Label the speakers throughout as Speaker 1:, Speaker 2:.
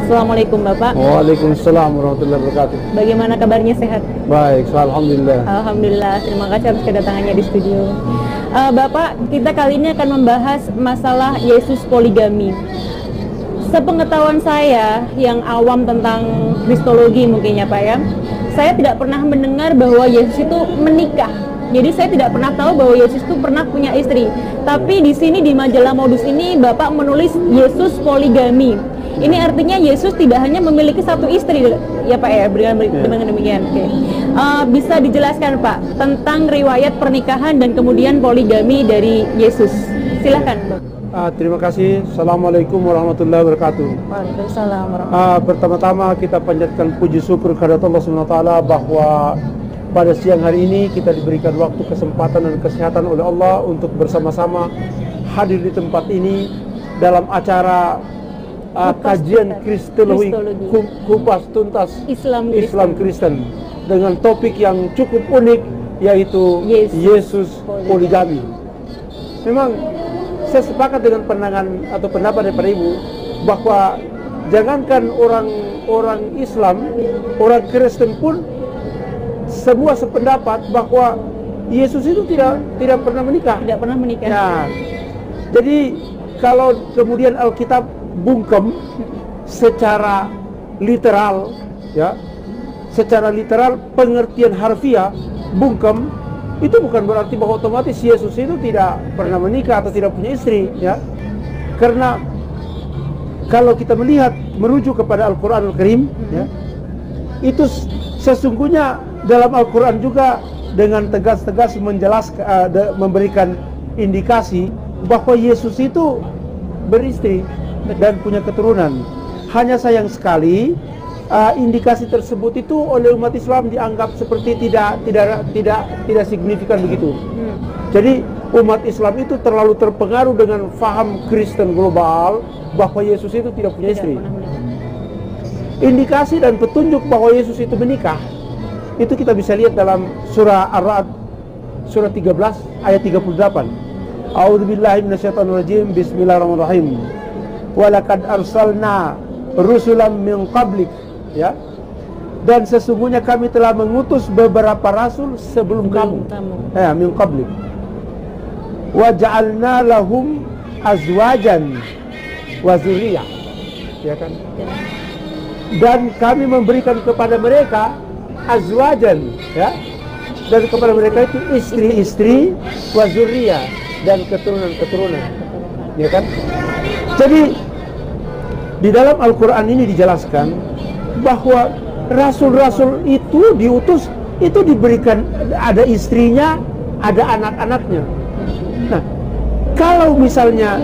Speaker 1: Assalamualaikum Bapak.
Speaker 2: Waalaikumsalam warahmatullahi wabarakatuh.
Speaker 1: Bagaimana kabarnya, sehat?
Speaker 2: Baik, alhamdulillah.
Speaker 1: Alhamdulillah, terima kasih atas kedatangannya di studio. Bapak, kita kali ini akan membahas masalah Yesus poligami. Sepengetahuan saya yang awam tentang kristologi mungkin ya Pak ya, saya tidak pernah mendengar bahwa Yesus itu menikah. Jadi saya tidak pernah tahu bahwa Yesus itu pernah punya istri. Tapi di sini di majalah Modus ini Bapak menulis Yesus poligami. Ini artinya Yesus tidak hanya memiliki satu istri ya Pak ya, dengan demikian. Oke. Bisa dijelaskan Pak tentang riwayat pernikahan dan kemudian poligami dari Yesus. Silahkan Pak.
Speaker 2: Terima kasih. Assalamualaikum warahmatullahi wabarakatuh.
Speaker 1: Waalaikumsalam warahmatullahi.
Speaker 2: Pertama-tama kita panjatkan puji syukur kepada Allah SWT bahwa pada siang hari ini kita diberikan waktu, kesempatan dan kesehatan oleh Allah untuk bersama-sama hadir di tempat ini dalam acara kajian Kristologi kupas tuntas Islam Kristen dengan topik yang cukup unik, yaitu Yesus poligami. Memang saya sepakat dengan pandangan atau pendapat daripada Ibu bahwa jangankan orang Islam, orang Kristen pun semua sependapat bahwa Yesus itu tidak pernah menikah.
Speaker 1: Tidak pernah menikah.
Speaker 2: Nah, jadi kalau kemudian Alkitab bungkem secara literal, ya, secara literal pengertian harfiah bungkem, itu bukan berarti bahwa otomatis Yesus itu tidak pernah menikah atau tidak punya istri, ya. Karena kalau kita melihat merujuk kepada Al-Quran Al-Karim, ya, itu sesungguhnya dalam Al-Quran juga dengan tegas-tegas menjelaskan, memberikan indikasi bahwa Yesus itu beristri dan punya keturunan. Hanya sayang sekali indikasi tersebut itu oleh umat Islam dianggap seperti tidak signifikan begitu. Jadi umat Islam itu terlalu terpengaruh dengan faham Kristen global bahwa Yesus itu tidak punya istri. Indikasi dan petunjuk bahwa Yesus itu menikah itu kita bisa lihat dalam surah Ar-Ra'd surah 13 ayat 38. A'udzubillahi minasyaitonirrajim. Bismillahirrahmanirrahim. Walaqad arsalna rusulan min qablik, ya. Dan sesungguhnya kami telah mengutus beberapa rasul sebelum kamu. Ya, min qablik. Wa ja'alna lahum azwajan wa dzurriyyah. Ya kan? Dan kami memberikan kepada mereka azwajan, ya. Dan kepada mereka itu istri-istri wa dzurriyyah dan keturunan-keturunan. Ya kan? Jadi di dalam Al-Quran ini dijelaskan bahwa rasul-rasul itu diutus, itu diberikan ada istrinya, ada anak-anaknya. Nah, kalau misalnya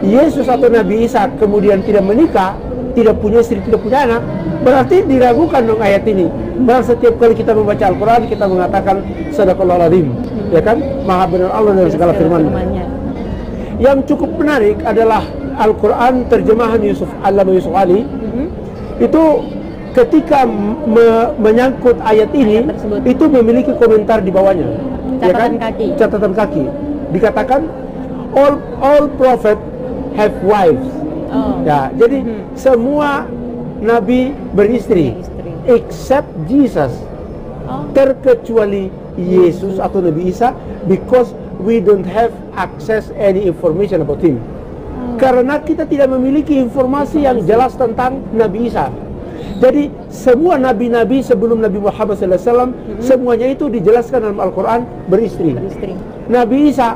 Speaker 2: Yesus atau Nabi Isa kemudian tidak menikah, tidak punya istri, tidak punya anak, berarti diragukan dong ayat ini. Dan setiap kali kita membaca Al-Quran, kita mengatakan Sadaqallahul Adzim, ya kan? Maha benar Allah dalam segala firman-Nya. Yang cukup menarik adalah Al-Quran terjemahan Allama Yusuf Ali. Itu ketika menyangkut ayat ini, itu memiliki komentar di bawahnya,
Speaker 1: catatan
Speaker 2: ya kan?
Speaker 1: kaki.
Speaker 2: Catatan kaki. Dikatakan all prophet have wives. Ya, jadi semua nabi beristri, except Jesus, terkecuali Yesus atau Nabi Isa, because we don't have access any information about him. Karena kita tidak memiliki informasi yang jelas tentang Nabi Isa. Jadi semua nabi-nabi sebelum Nabi Muhammad SAW, semuanya itu dijelaskan dalam Al-Quran beristri. Nabi Isa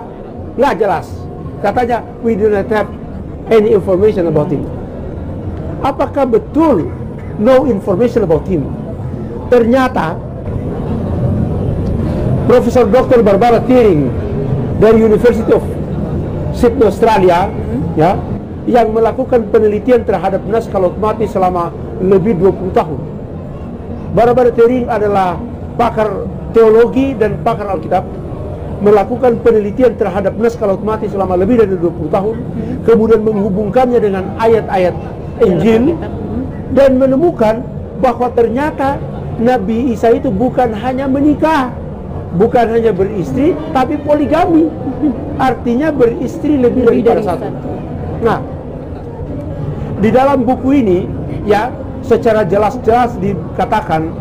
Speaker 2: nggak jelas. Katanya we do not have any information about him. Apakah betul no information about him? Ternyata Profesor Dr. Barbara Thiering dari University of Sydney, Australia, ya, yang melakukan penelitian terhadap naskah laut mati selama lebih 20 tahun. Barbara Thiering adalah pakar teologi dan pakar Alkitab, melakukan penelitian terhadap naskah laut mati selama lebih dari 20 tahun, kemudian menghubungkannya dengan ayat-ayat Injil dan menemukan bahwa ternyata Nabi Isa itu bukan hanya menikah, bukan hanya beristri, tapi poligami. Artinya beristri lebih dari satu. Nah, di dalam buku ini ya secara jelas-jelas dikatakan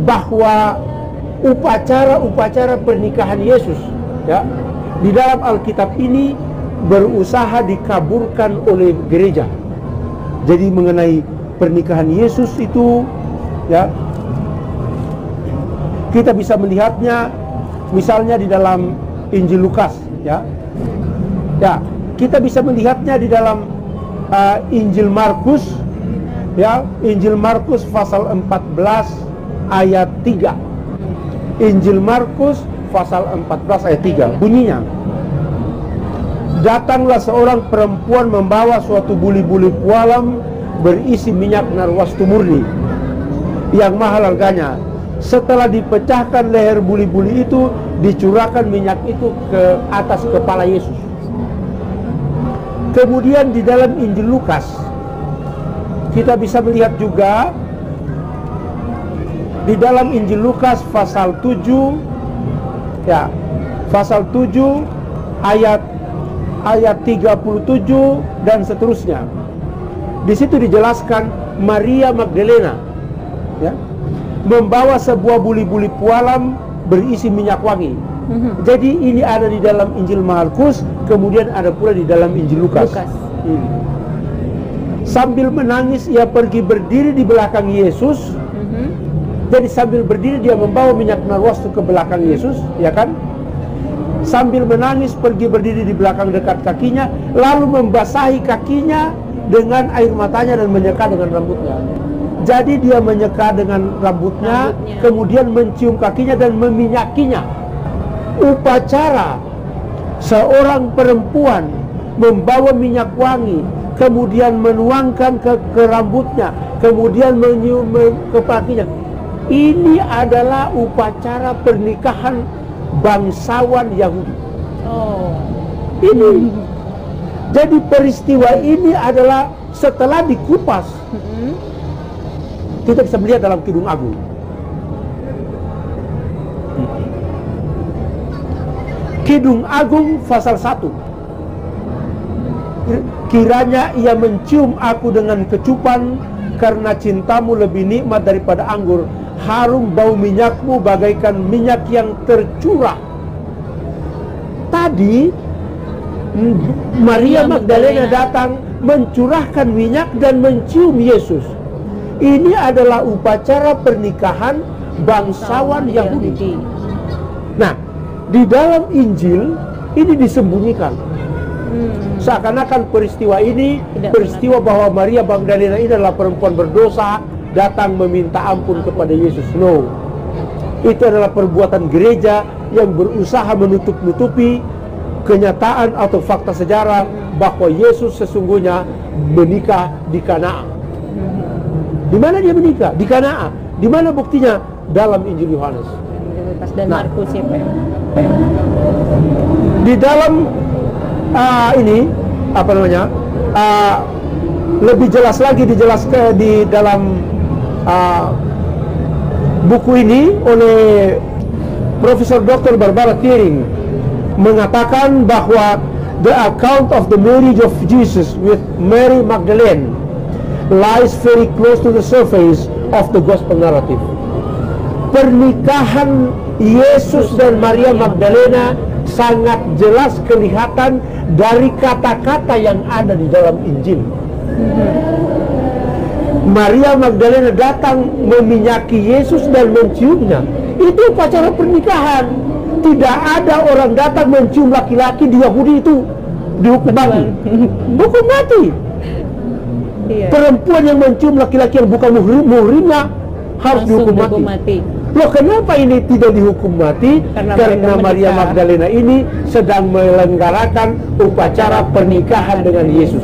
Speaker 2: bahwa upacara pernikahan Yesus ya di dalam Alkitab ini berusaha dikaburkan oleh gereja. Jadi mengenai pernikahan Yesus itu ya kita bisa melihatnya misalnya di dalam Injil Lukas ya. Ya, kita bisa melihatnya di dalam Injil Markus ya, Injil Markus pasal 14 ayat 3. Injil Markus pasal 14 ayat 3 bunyinya, datanglah seorang perempuan membawa suatu buli-buli pualam berisi minyak narwastu murni yang mahal harganya. Setelah dipecahkan leher buli-buli itu, dicurahkan minyak itu ke atas kepala Yesus. Kemudian di dalam Injil Lukas kita bisa melihat juga di dalam Injil Lukas pasal 7 ya, pasal 7 ayat 37 dan seterusnya. Di situ dijelaskan Maria Magdalena ya membawa sebuah buli-buli pualam berisi minyak wangi. Jadi ini ada di dalam Injil Markus, kemudian ada pula di dalam Injil Lukas. Sambil menangis ia pergi berdiri di belakang Yesus. Jadi sambil berdiri dia membawa minyak narwastu ke belakang Yesus, ya kan? Sambil menangis pergi berdiri di belakang dekat kakinya, lalu membasahi kakinya dengan air matanya dan menyeka dengan rambutnya. Jadi dia menyeka dengan rambutnya, kemudian mencium kakinya dan meminyakinya. Upacara seorang perempuan membawa minyak wangi, kemudian menuangkan ke rambutnya, kemudian menyium ke kakinya. Ini adalah upacara pernikahan bangsawan Yahudi. Ini. Jadi peristiwa ini adalah setelah dikupas, kita bisa melihat dalam Kidung Agung. Kidung Agung pasal 1. Kiranya ia mencium aku dengan kecupan, karena cintamu lebih nikmat daripada anggur, harum bau minyakmu bagaikan minyak yang tercurah. Tadi Maria Magdalena datang mencurahkan minyak dan mencium Yesus. Ini adalah upacara pernikahan bangsawan Yahudi. Nah, di dalam Injil ini disembunyikan. Seakan-akan peristiwa ini peristiwa bahwa Maria Magdalena ini adalah perempuan berdosa datang meminta ampun kepada Yesus. No, itu adalah perbuatan gereja yang berusaha menutup-nutupi kenyataan atau fakta sejarah bahwa Yesus sesungguhnya menikah di Kanaan. Di mana dia menikah? Di Kanaan. Di mana buktinya? Dalam Injil Yohanes
Speaker 1: dan Markus ya, Pak.
Speaker 2: Di dalam ini apa namanya? Lebih jelas lagi dijelaskan di dalam buku ini oleh Profesor Dr. Barbara Thiering, mengatakan bahwa the account of the marriage of Jesus with Mary Magdalene lies very close to the surface of the gospel narrative. Pernikahan Yesus dan Maria Magdalena sangat jelas kelihatan dari kata-kata yang ada di dalam Injil. Maria Magdalena datang meminyaki Yesus dan menciumnya. Itu upacara pernikahan. Tidak ada orang datang mencium laki-laki di Yahudi itu dihukum mati. Hukum mati. Perempuan yang mencium laki-laki yang bukan muhrimnya harus dihukum mati. Loh, kenapa ini tidak dihukum mati? Karena Maria Magdalena ini sedang melenggarakan upacara pernikahan dengan Yesus.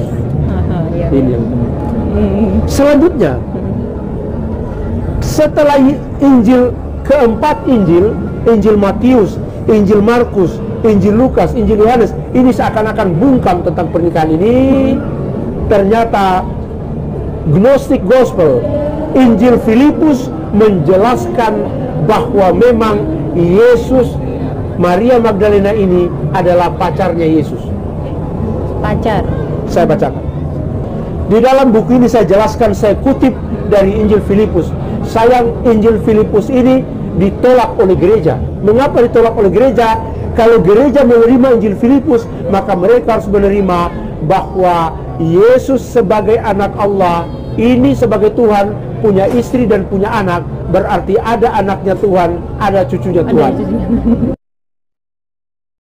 Speaker 2: Ini yang selanjutnya, setelah Injil keempat, Injil Matius, Injil Markus, Injil Lukas, Injil Yohanes, ini seakan-akan bungkam tentang pernikahan ini. Ternyata Gnostic Gospel, Injil Filipus menjelaskan bahwa memang Yesus, Maria Magdalena ini adalah pacarnya Yesus.
Speaker 1: Pacar.
Speaker 2: Saya bacakan. Di dalam buku ini saya jelaskan, saya kutip dari Injil Filipus. Sayang, Injil Filipus ini ditolak oleh gereja. Mengapa ditolak oleh gereja? Kalau gereja menerima Injil Filipus, maka mereka harus menerima bahwa Yesus sebagai anak Allah, ini sebagai Tuhan, punya istri dan punya anak, berarti ada anaknya Tuhan, ada cucunya Tuhan.